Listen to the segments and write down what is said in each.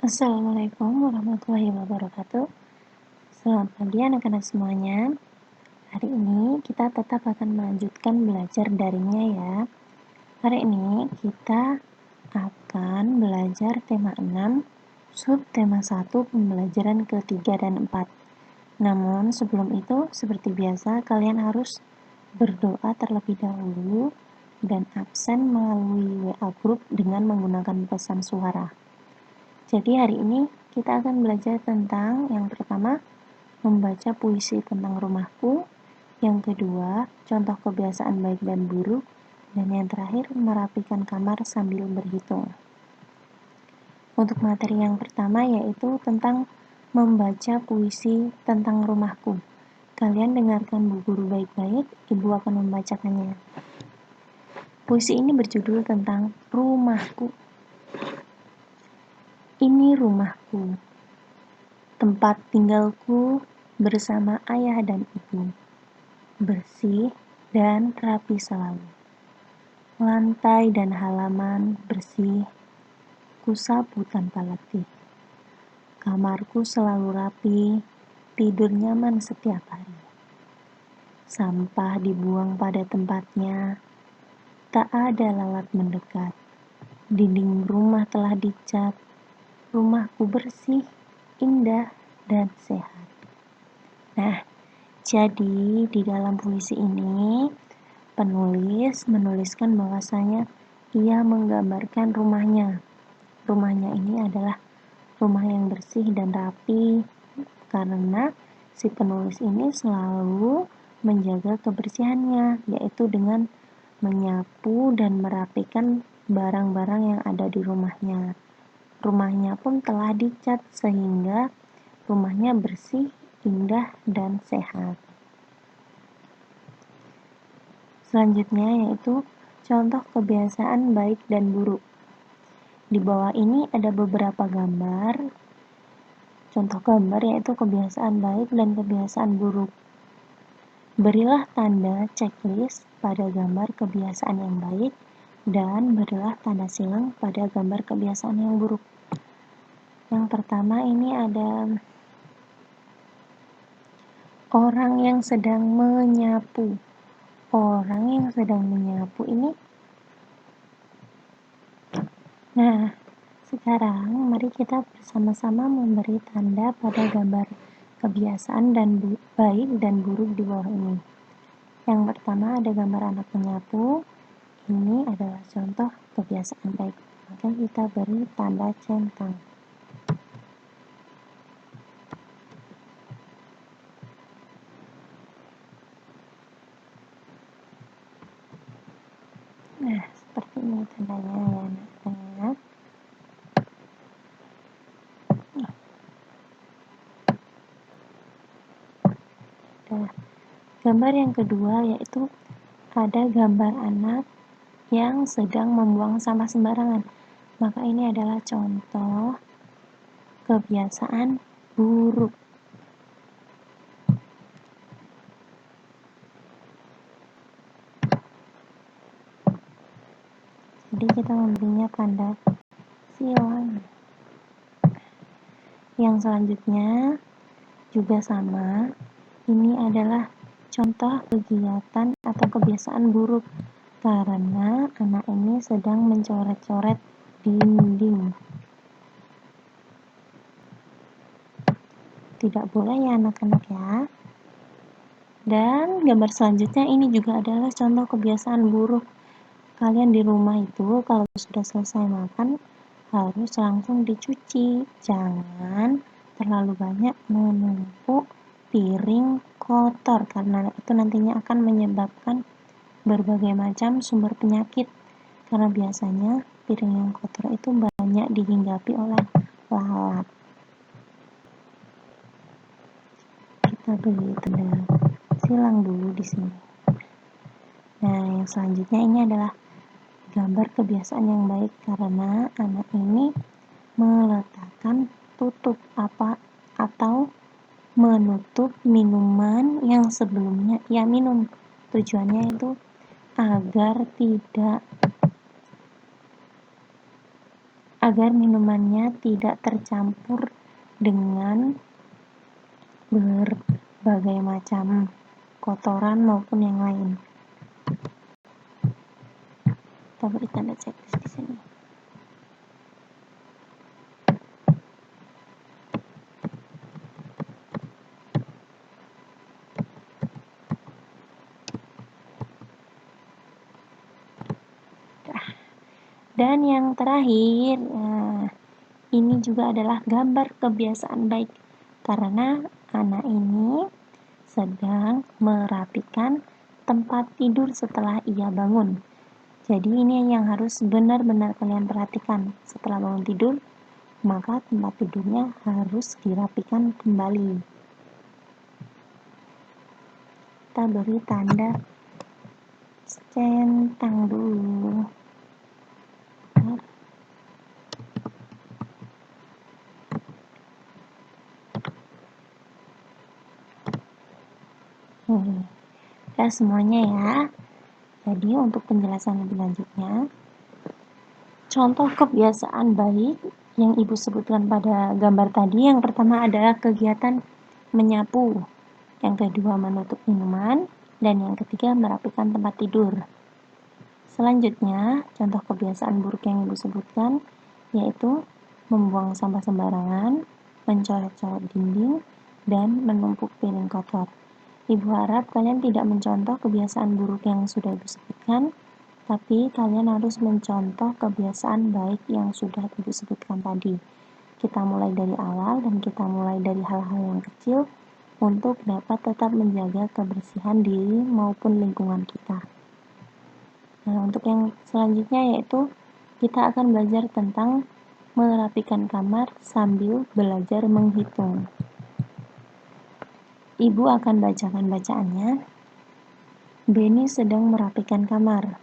Assalamualaikum warahmatullahi wabarakatuh. Selamat pagi anak-anak semuanya. Hari ini kita tetap akan melanjutkan belajar daringnya ya. Hari ini kita akan belajar tema 6, subtema 1, pembelajaran ketiga dan 4. Namun sebelum itu, seperti biasa, kalian harus berdoa terlebih dahulu dan absen melalui WA group dengan menggunakan pesan suara. Jadi hari ini kita akan belajar tentang yang pertama, membaca puisi tentang rumahku, yang kedua, contoh kebiasaan baik dan buruk, dan yang terakhir, merapikan kamar sambil berhitung. Untuk materi yang pertama yaitu tentang membaca puisi tentang rumahku. Kalian dengarkan Bu Guru baik-baik, Ibu akan membacakannya. Puisi ini berjudul tentang rumahku. Ini rumahku, tempat tinggalku bersama ayah dan ibu, bersih dan rapi selalu. Lantai dan halaman bersih, kusapu tanpa letih. Kamarku selalu rapi, tidur nyaman setiap hari. Sampah dibuang pada tempatnya, tak ada lalat mendekat. Dinding rumah telah dicat, rumahku bersih, indah, dan sehat. Nah, jadi di dalam puisi ini, penulis menuliskan bahwasanya ia menggambarkan rumahnya. Rumahnya ini adalah rumah yang bersih dan rapi, karena si penulis ini selalu menjaga kebersihannya, yaitu dengan menyapu dan merapikan barang-barang yang ada di rumahnya. Rumahnya pun telah dicat sehingga rumahnya bersih, indah, dan sehat. Selanjutnya yaitu contoh kebiasaan baik dan buruk. Di bawah ini ada beberapa gambar. Contoh gambar yaitu kebiasaan baik dan kebiasaan buruk. Berilah tanda checklist pada gambar kebiasaan yang baik dan berilah tanda silang pada gambar kebiasaan yang buruk. Yang pertama ini ada orang yang sedang menyapu. Orang yang sedang menyapu ini. Nah, sekarang mari kita bersama-sama memberi tanda pada gambar kebiasaan dan baik dan buruk di bawah ini. Yang pertama ada gambar anak menyapu. Ini adalah contoh kebiasaan baik. Maka kita beri tanda centang. Nah, seperti ini tandanya ya anak-anak. Nah, gambar yang kedua yaitu ada gambar anak yang sedang membuang sampah sembarangan. Maka ini adalah contoh kebiasaan buruk. Jadi kita memberinya tanda silang. Yang selanjutnya juga sama. Ini adalah contoh kegiatan atau kebiasaan buruk karena anak ini sedang mencoret-coret dinding. Tidak boleh ya anak-anak ya. Dan gambar selanjutnya ini juga adalah contoh kebiasaan buruk. Kalian di rumah itu kalau sudah selesai makan harus langsung dicuci. Jangan terlalu banyak menumpuk piring kotor karena itu nantinya akan menyebabkan berbagai macam sumber penyakit. Karena biasanya piring yang kotor itu banyak dihinggapi oleh lalat. Kita beri tanda silang dulu di sini. Nah, yang selanjutnya ini adalah gambar kebiasaan yang baik karena anak ini meletakkan tutup atau menutup minuman yang sebelumnya ia minum. Tujuannya itu agar minumannya tidak tercampur dengan berbagai macam kotoran maupun yang lain. Kita beri tanda checklist di sini. Dan yang terakhir, ini juga adalah gambar kebiasaan baik, karena anak ini sedang merapikan tempat tidur setelah ia bangun. Jadi ini yang harus benar-benar kalian perhatikan. Setelah bangun tidur, maka tempat tidurnya harus dirapikan kembali. Kita beri tanda centang dulu. Ya semuanya ya. Jadi untuk penjelasan lebih lanjutnya, contoh kebiasaan baik yang Ibu sebutkan pada gambar tadi, yang pertama adalah kegiatan menyapu, yang kedua menutup minuman, dan yang ketiga merapikan tempat tidur. Selanjutnya, contoh kebiasaan buruk yang Ibu sebutkan yaitu membuang sampah sembarangan, mencoret-coret dinding, dan menumpuk piring kotor. Ibu harap kalian tidak mencontoh kebiasaan buruk yang sudah Ibu sebutkan, tapi kalian harus mencontoh kebiasaan baik yang sudah Ibu sebutkan tadi. Kita mulai dari awal dan kita mulai dari hal-hal yang kecil untuk dapat tetap menjaga kebersihan diri maupun lingkungan kita. Nah, untuk yang selanjutnya yaitu kita akan belajar tentang merapikan kamar sambil belajar menghitung. Ibu akan bacakan bacaannya. Benny sedang merapikan kamar.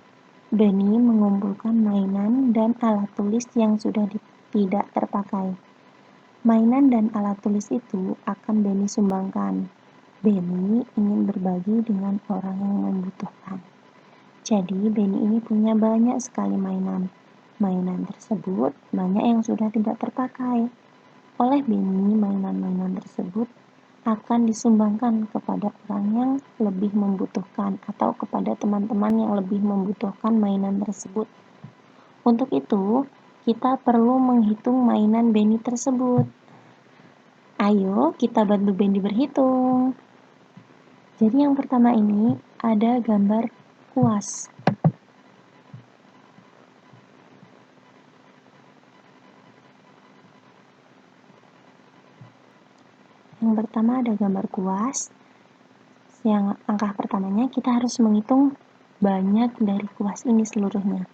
Benny mengumpulkan mainan dan alat tulis yang sudah tidak terpakai. Mainan dan alat tulis itu akan Benny sumbangkan. Benny ingin berbagi dengan orang yang membutuhkan. Jadi, Benny ini punya banyak sekali mainan. Mainan tersebut banyak yang sudah tidak terpakai. Oleh Benny, mainan-mainan tersebut akan disumbangkan kepada orang yang lebih membutuhkan atau kepada teman-teman yang lebih membutuhkan mainan tersebut. Untuk itu, kita perlu menghitung mainan Benny tersebut. Ayo, kita bantu Benny berhitung. Jadi yang pertama ini ada gambar kuas. Yang pertama ada gambar kuas. Yang angka pertamanya kita harus menghitung banyak dari kuas ini seluruhnya.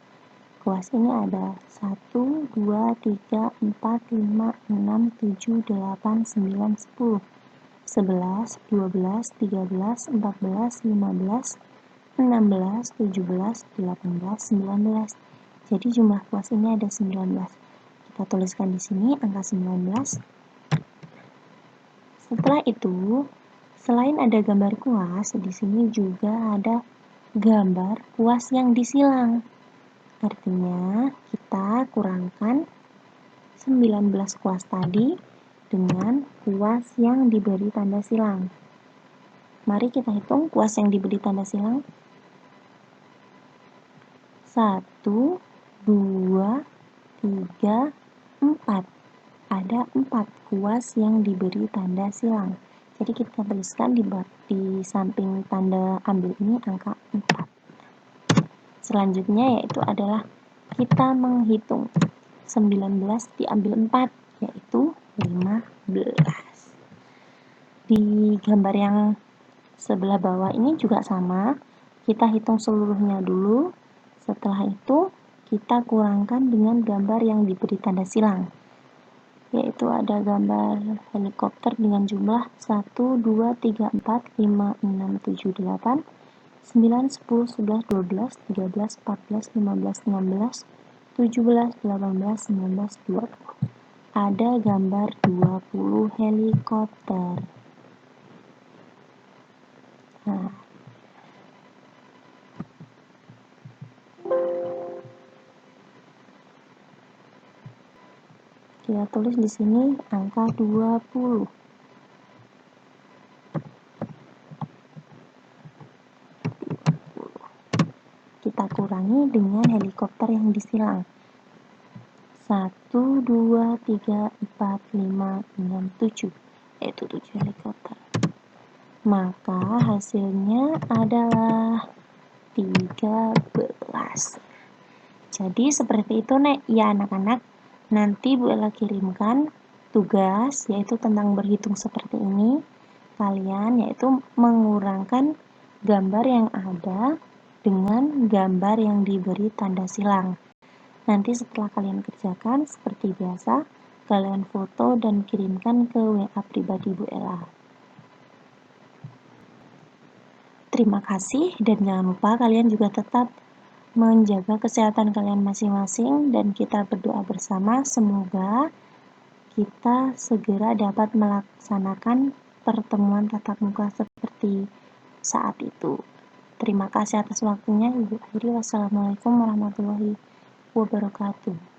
Kuas ini ada 1, 2, 3, 4, 5, 6, 7, 8, 9, 10, 11, 12, 13, 14, 15, 16, 17, 18, 19. Jadi jumlah kuas ini ada 19. Kita tuliskan di sini angka 19. Setelah itu, selain ada gambar kuas, di sini juga ada gambar kuas yang disilang. Artinya, kita kurangkan 19 kuas tadi dengan kuas yang diberi tanda silang. Mari kita hitung kuas yang diberi tanda silang. 1, 2, 3, 4. Ada 4 kuas yang diberi tanda silang. Jadi kita tuliskan di samping tanda ambil ini angka 4. Selanjutnya yaitu adalah kita menghitung 19 diambil 4, yaitu 15. Di gambar yang sebelah bawah ini juga sama, kita hitung seluruhnya dulu. Setelah itu kita kurangkan dengan gambar yang diberi tanda silang, yaitu ada gambar helikopter dengan jumlah 1, 2, 3, 4, 5, 6, 7, 8, 9, 10, 11, 12, 13, 14, 15, 16, 17, 18, 19, 20. Ada gambar 20 helikopter. Nah, Kita tulis di sini angka 20. Kita kurangi dengan helikopter yang disilang. 1, 2, 3, 4, 5, 6, 7. Yaitu 7 helikopter. Maka hasilnya adalah 13. Jadi seperti itu ya anak-anak. Nanti Bu Ella kirimkan tugas yaitu tentang berhitung seperti ini. Kalian yaitu mengurangkan gambar yang ada dengan gambar yang diberi tanda silang. Nanti setelah kalian kerjakan seperti biasa, kalian foto dan kirimkan ke WA pribadi Bu Ella. Terima kasih dan jangan lupa kalian juga tetap menjaga kesehatan kalian masing-masing dan kita berdoa bersama semoga kita segera dapat melaksanakan pertemuan tatap muka seperti saat itu. Terima kasih atas waktunya. Ibu akhiri wassalamualaikum warahmatullahi wabarakatuh.